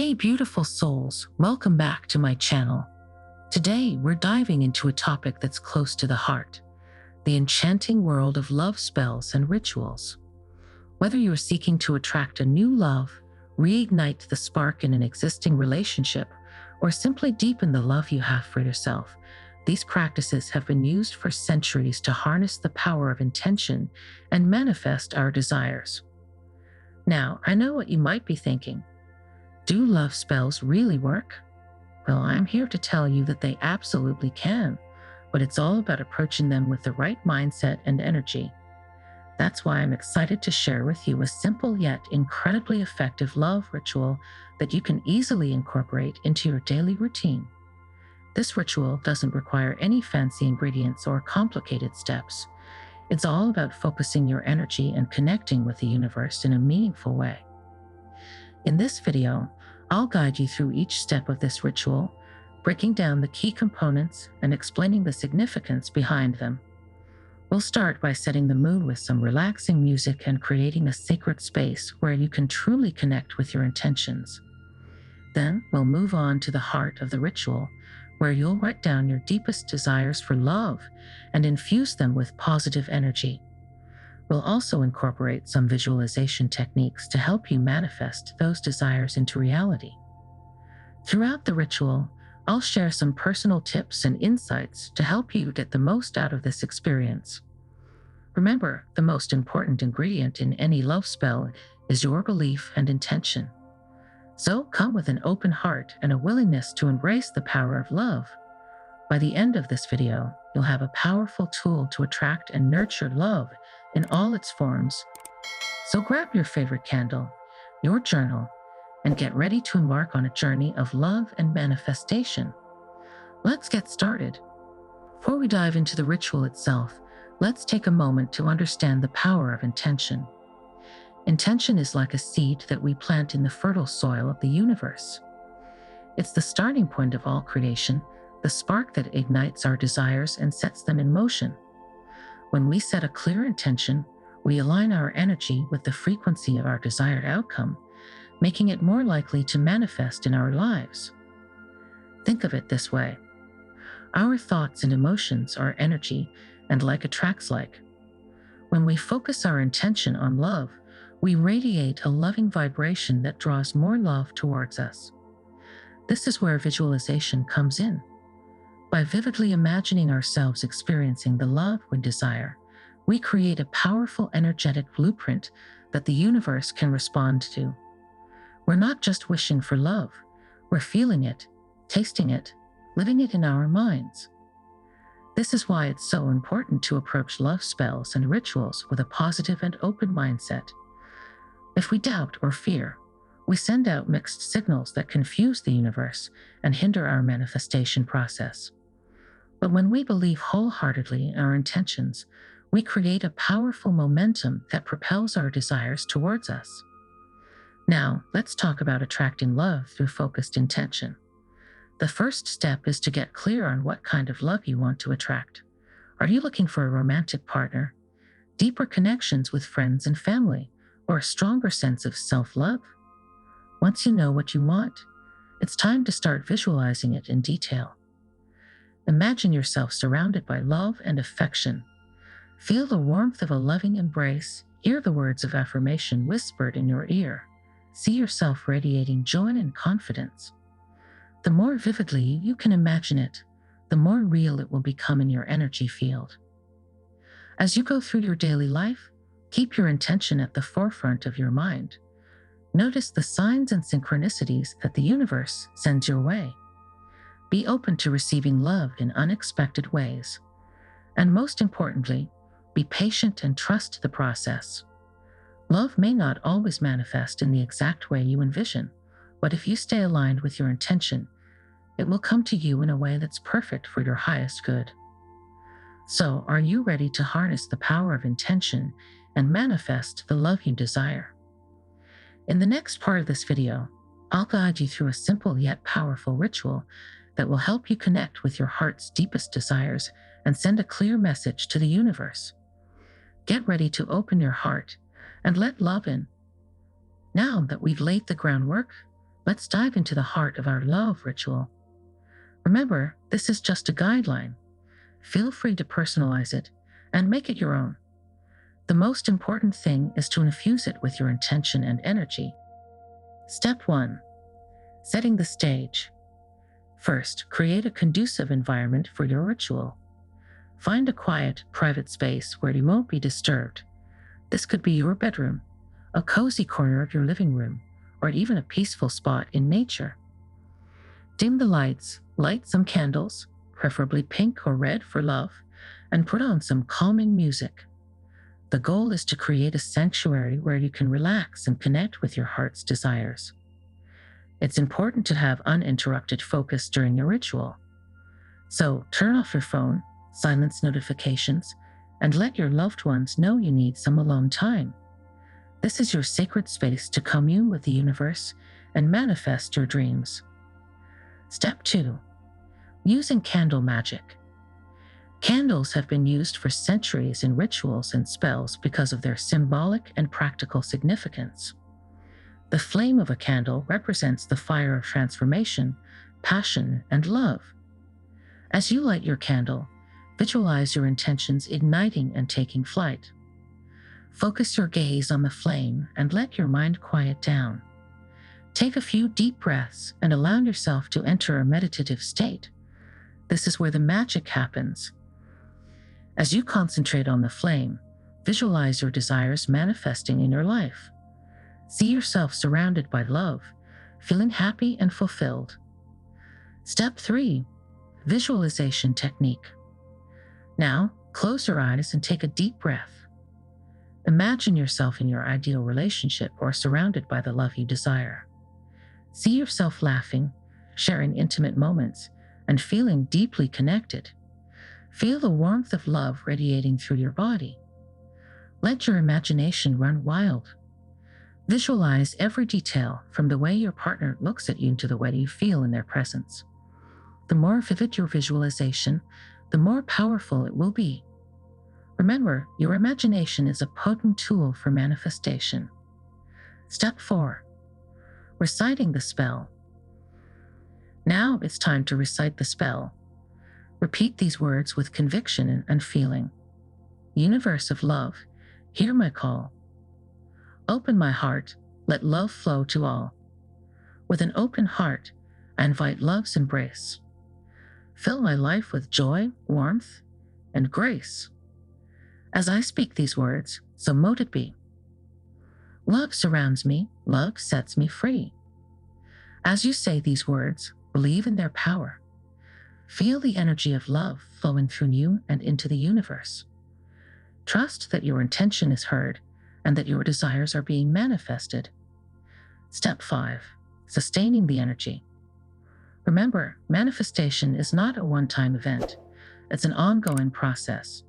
Hey beautiful souls, welcome back to my channel. Today we're diving into a topic that's close to the heart, the enchanting world of love spells and rituals. Whether you're seeking to attract a new love, reignite the spark in an existing relationship, or simply deepen the love you have for yourself, these practices have been used for centuries to harness the power of intention and manifest our desires. Now, I know what you might be thinking. Do love spells really work? Well, I'm here to tell you that they absolutely can, but it's all about approaching them with the right mindset and energy. That's why I'm excited to share with you a simple yet incredibly effective love ritual that you can easily incorporate into your daily routine. This ritual doesn't require any fancy ingredients or complicated steps. It's all about focusing your energy and connecting with the universe in a meaningful way. In this video, I'll guide you through each step of this ritual, breaking down the key components and explaining the significance behind them. We'll start by setting the mood with some relaxing music and creating a sacred space where you can truly connect with your intentions. Then we'll move on to the heart of the ritual, where you'll write down your deepest desires for love and infuse them with positive energy. We'll also incorporate some visualization techniques to help you manifest those desires into reality. Throughout the ritual, I'll share some personal tips and insights to help you get the most out of this experience. Remember, the most important ingredient in any love spell is your belief and intention. So come with an open heart and a willingness to embrace the power of love. By the end of this video, you'll have a powerful tool to attract and nurture love in all its forms. So grab your favorite candle, your journal, and get ready to embark on a journey of love and manifestation. Let's get started. Before we dive into the ritual itself, let's take a moment to understand the power of intention. Intention is like a seed that we plant in the fertile soil of the universe. It's the starting point of all creation, the spark that ignites our desires and sets them in motion. When we set a clear intention, we align our energy with the frequency of our desired outcome, making it more likely to manifest in our lives. Think of it this way. Our thoughts and emotions are energy, and like attracts like. When we focus our intention on love, we radiate a loving vibration that draws more love towards us. This is where visualization comes in. By vividly imagining ourselves experiencing the love we desire, we create a powerful energetic blueprint that the universe can respond to. We're not just wishing for love, we're feeling it, tasting it, living it in our minds. This is why it's so important to approach love spells and rituals with a positive and open mindset. If we doubt or fear, we send out mixed signals that confuse the universe and hinder our manifestation process. But when we believe wholeheartedly in our intentions, we create a powerful momentum that propels our desires towards us. Now, let's talk about attracting love through focused intention. The first step is to get clear on what kind of love you want to attract. Are you looking for a romantic partner, deeper connections with friends and family, or a stronger sense of self-love? Once you know what you want, it's time to start visualizing it in detail. Imagine yourself surrounded by love and affection. Feel the warmth of a loving embrace, hear the words of affirmation whispered in your ear. See yourself radiating joy and confidence. The more vividly you can imagine it, the more real it will become in your energy field. As you go through your daily life, keep your intention at the forefront of your mind. Notice the signs and synchronicities that the universe sends your way. Be open to receiving love in unexpected ways. And most importantly, be patient and trust the process. Love may not always manifest in the exact way you envision, but if you stay aligned with your intention, it will come to you in a way that's perfect for your highest good. So, are you ready to harness the power of intention and manifest the love you desire? In the next part of this video, I'll guide you through a simple yet powerful ritual that will help you connect with your heart's deepest desires and send a clear message to the universe. Get ready to open your heart and let love in. Now that we've laid the groundwork, let's dive into the heart of our love ritual. Remember, this is just a guideline. Feel free to personalize it and make it your own. The most important thing is to infuse it with your intention and energy. Step 1. Setting the stage. First, create a conducive environment for your ritual. Find a quiet, private space where you won't be disturbed. This could be your bedroom, a cozy corner of your living room, or even a peaceful spot in nature. Dim the lights, light some candles, preferably pink or red for love, and put on some calming music. The goal is to create a sanctuary where you can relax and connect with your heart's desires. It's important to have uninterrupted focus during your ritual. So turn off your phone, silence notifications, and let your loved ones know you need some alone time. This is your sacred space to commune with the universe and manifest your dreams. Step 2. Using candle magic. Candles have been used for centuries in rituals and spells because of their symbolic and practical significance. The flame of a candle represents the fire of transformation, passion, and love. As you light your candle, visualize your intentions igniting and taking flight. Focus your gaze on the flame and let your mind quiet down. Take a few deep breaths and allow yourself to enter a meditative state. This is where the magic happens. As you concentrate on the flame, visualize your desires manifesting in your life. See yourself surrounded by love, feeling happy and fulfilled. Step 3. Visualization technique. Now, close your eyes and take a deep breath. Imagine yourself in your ideal relationship or surrounded by the love you desire. See yourself laughing, sharing intimate moments, and feeling deeply connected. Feel the warmth of love radiating through your body. Let your imagination run wild. Visualize every detail, from the way your partner looks at you to the way you feel in their presence. The more vivid your visualization, the more powerful it will be. Remember, your imagination is a potent tool for manifestation. Step 4. Reciting the spell. Now it's time to recite the spell. Repeat these words with conviction and feeling. Universe of love, hear my call. Open my heart, let love flow to all. With an open heart, I invite love's embrace. Fill my life with joy, warmth, and grace. As I speak these words, so mote it be. Love surrounds me, love sets me free. As you say these words, believe in their power. Feel the energy of love flowing through you and into the universe. Trust that your intention is heard and that your desires are being manifested. Step 5. Sustaining the energy. Remember, manifestation is not a one-time event. It's an ongoing process.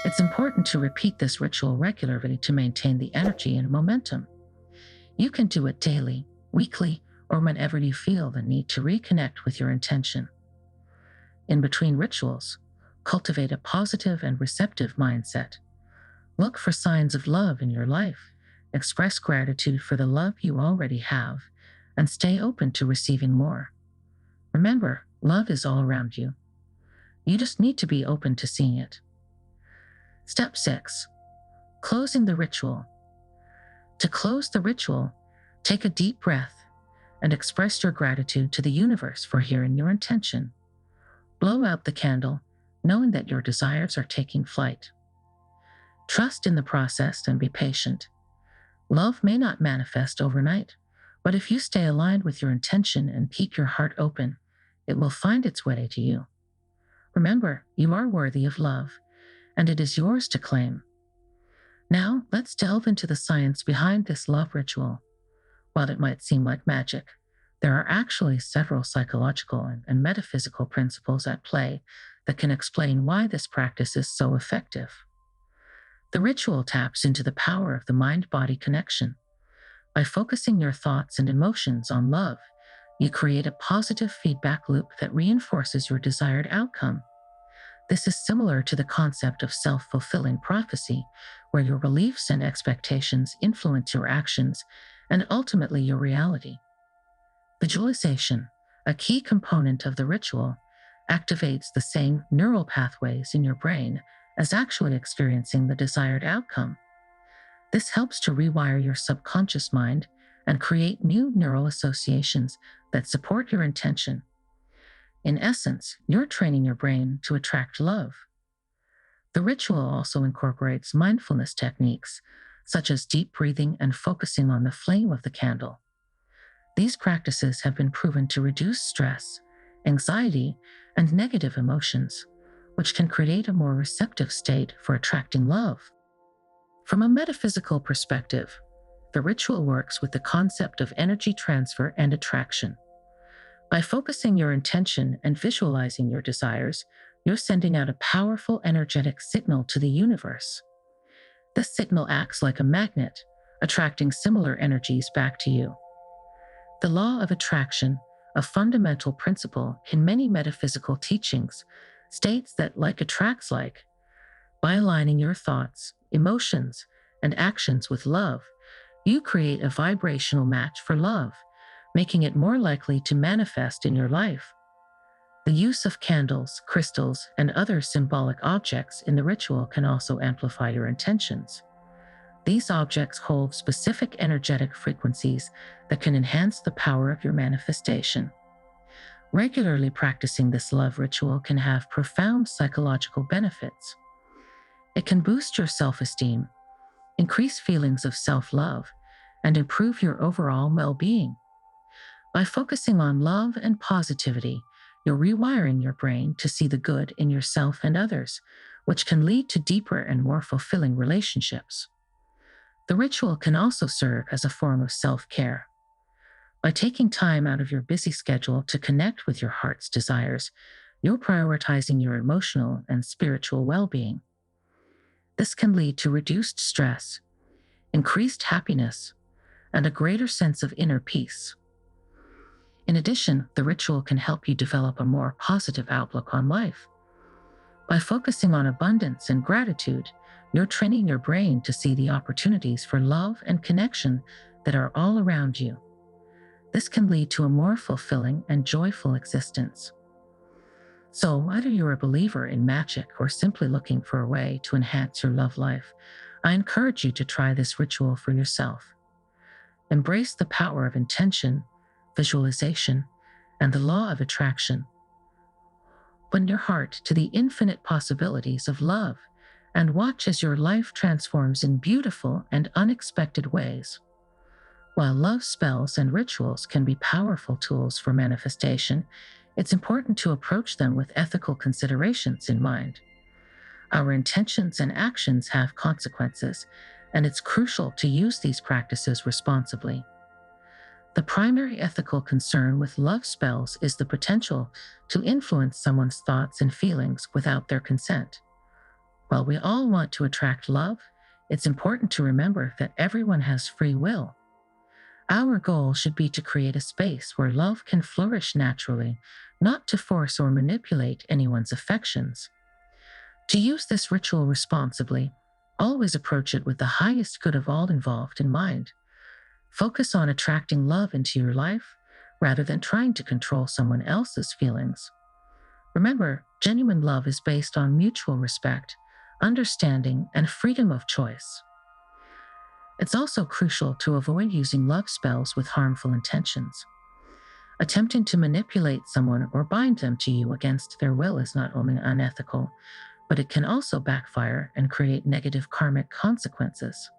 It's important to repeat this ritual regularly to maintain the energy and momentum. You can do it daily, weekly, or whenever you feel the need to reconnect with your intention. In between rituals, cultivate a positive and receptive mindset. Look for signs of love in your life, express gratitude for the love you already have, and stay open to receiving more. Remember, love is all around you. You just need to be open to seeing it. Step 6. Closing the ritual. To close the ritual, take a deep breath and express your gratitude to the universe for hearing your intention. Blow out the candle, knowing that your desires are taking flight. Trust in the process and be patient. Love may not manifest overnight, but if you stay aligned with your intention and keep your heart open, it will find its way to you. Remember, you are worthy of love, and it is yours to claim. Now, let's delve into the science behind this love ritual. While it might seem like magic, there are actually several psychological and metaphysical principles at play that can explain why this practice is so effective. The ritual taps into the power of the mind-body connection. By focusing your thoughts and emotions on love, you create a positive feedback loop that reinforces your desired outcome. This is similar to the concept of self-fulfilling prophecy, where your beliefs and expectations influence your actions and ultimately your reality. Visualization, a key component of the ritual, activates the same neural pathways in your brain as actually experiencing the desired outcome. This helps to rewire your subconscious mind and create new neural associations that support your intention. In essence, you're training your brain to attract love. The ritual also incorporates mindfulness techniques, such as deep breathing and focusing on the flame of the candle. These practices have been proven to reduce stress, anxiety, and negative emotions, which can create a more receptive state for attracting love. From a metaphysical perspective, the ritual works with the concept of energy transfer and attraction. By focusing your intention and visualizing your desires, you're sending out a powerful energetic signal to the universe. This signal acts like a magnet, attracting similar energies back to you. The law of attraction, a fundamental principle in many metaphysical teachings, states that like attracts like. By aligning your thoughts, emotions, and actions with love, you create a vibrational match for love, making it more likely to manifest in your life. The use of candles, crystals, and other symbolic objects in the ritual can also amplify your intentions. These objects hold specific energetic frequencies that can enhance the power of your manifestation. Regularly practicing this love ritual can have profound psychological benefits. It can boost your self-esteem, increase feelings of self-love, and improve your overall well-being. By focusing on love and positivity, you're rewiring your brain to see the good in yourself and others, which can lead to deeper and more fulfilling relationships. The ritual can also serve as a form of self-care. By taking time out of your busy schedule to connect with your heart's desires, you're prioritizing your emotional and spiritual well-being. This can lead to reduced stress, increased happiness, and a greater sense of inner peace. In addition, the ritual can help you develop a more positive outlook on life. By focusing on abundance and gratitude, you're training your brain to see the opportunities for love and connection that are all around you. This can lead to a more fulfilling and joyful existence. So, whether you're a believer in magic or simply looking for a way to enhance your love life, I encourage you to try this ritual for yourself. Embrace the power of intention, visualization, and the law of attraction. Open your heart to the infinite possibilities of love and watch as your life transforms in beautiful and unexpected ways. While love spells and rituals can be powerful tools for manifestation, it's important to approach them with ethical considerations in mind. Our intentions and actions have consequences, and it's crucial to use these practices responsibly. The primary ethical concern with love spells is the potential to influence someone's thoughts and feelings without their consent. While we all want to attract love, it's important to remember that everyone has free will. Our goal should be to create a space where love can flourish naturally, not to force or manipulate anyone's affections. To use this ritual responsibly, always approach it with the highest good of all involved in mind. Focus on attracting love into your life rather than trying to control someone else's feelings. Remember, genuine love is based on mutual respect, understanding, and freedom of choice. It's also crucial to avoid using love spells with harmful intentions. Attempting to manipulate someone or bind them to you against their will is not only unethical, but it can also backfire and create negative karmic consequences.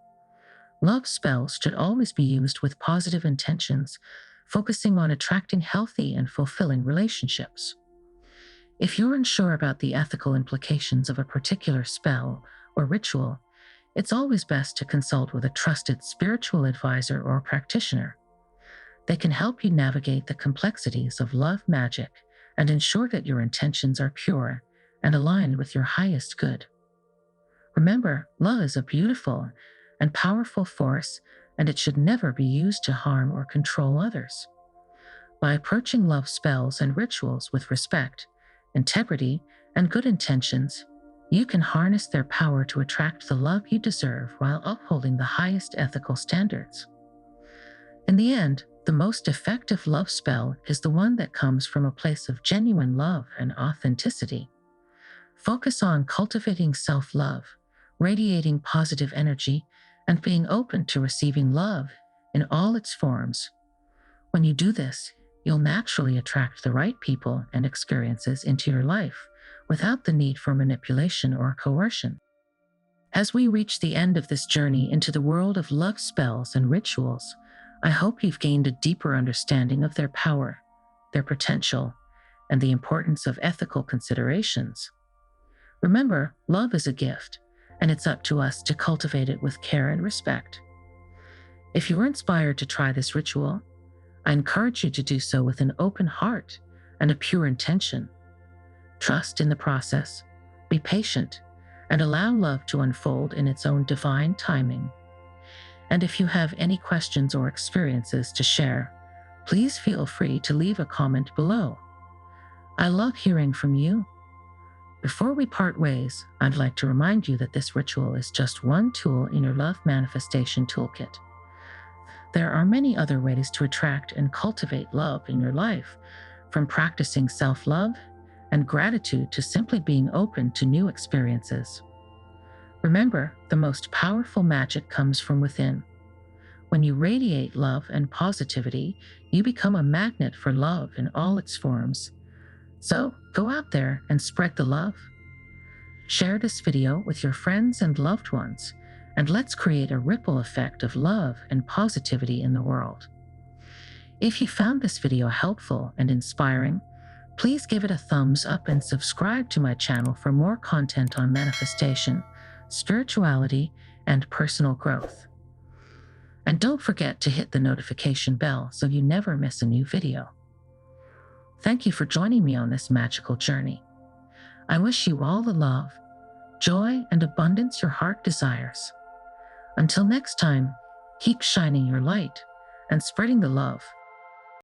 Love spells should always be used with positive intentions, focusing on attracting healthy and fulfilling relationships. If you're unsure about the ethical implications of a particular spell or ritual, it's always best to consult with a trusted spiritual advisor or practitioner. They can help you navigate the complexities of love magic and ensure that your intentions are pure and aligned with your highest good. Remember, love is a beautiful and powerful force, and it should never be used to harm or control others. By approaching love spells and rituals with respect, integrity, and good intentions, you can harness their power to attract the love you deserve while upholding the highest ethical standards. In the end, The most effective love spell is the one that comes from a place of genuine love and authenticity. Focus on cultivating self-love, radiating positive energy, and being open to receiving love in all its forms. When you do this, you'll naturally attract the right people and experiences into your life without the need for manipulation or coercion. As we reach the end of this journey into the world of love spells and rituals, I hope you've gained a deeper understanding of their power, their potential, and the importance of ethical considerations. Remember, love is a gift, and it's up to us to cultivate it with care and respect. If you were inspired to try this ritual, I encourage you to do so with an open heart and a pure intention. Trust in the process, be patient, and allow love to unfold in its own divine timing. And if you have any questions or experiences to share, please feel free to leave a comment below. I love hearing from you. Before we part ways, I'd like to remind you that this ritual is just one tool in your love manifestation toolkit. There are many other ways to attract and cultivate love in your life, from practicing self-love and gratitude to simply being open to new experiences. Remember, the most powerful magic comes from within. When you radiate love and positivity, you become a magnet for love in all its forms. So, go out there and spread the love. Share this video with your friends and loved ones, and let's create a ripple effect of love and positivity in the world. If you found this video helpful and inspiring, please give it a thumbs up and subscribe to my channel for more content on manifestation, spirituality, and personal growth. And don't forget to hit the notification bell so you never miss a new video. Thank you for joining me on this magical journey. I wish you all the love, joy, and abundance your heart desires. Until next time, keep shining your light and spreading the love.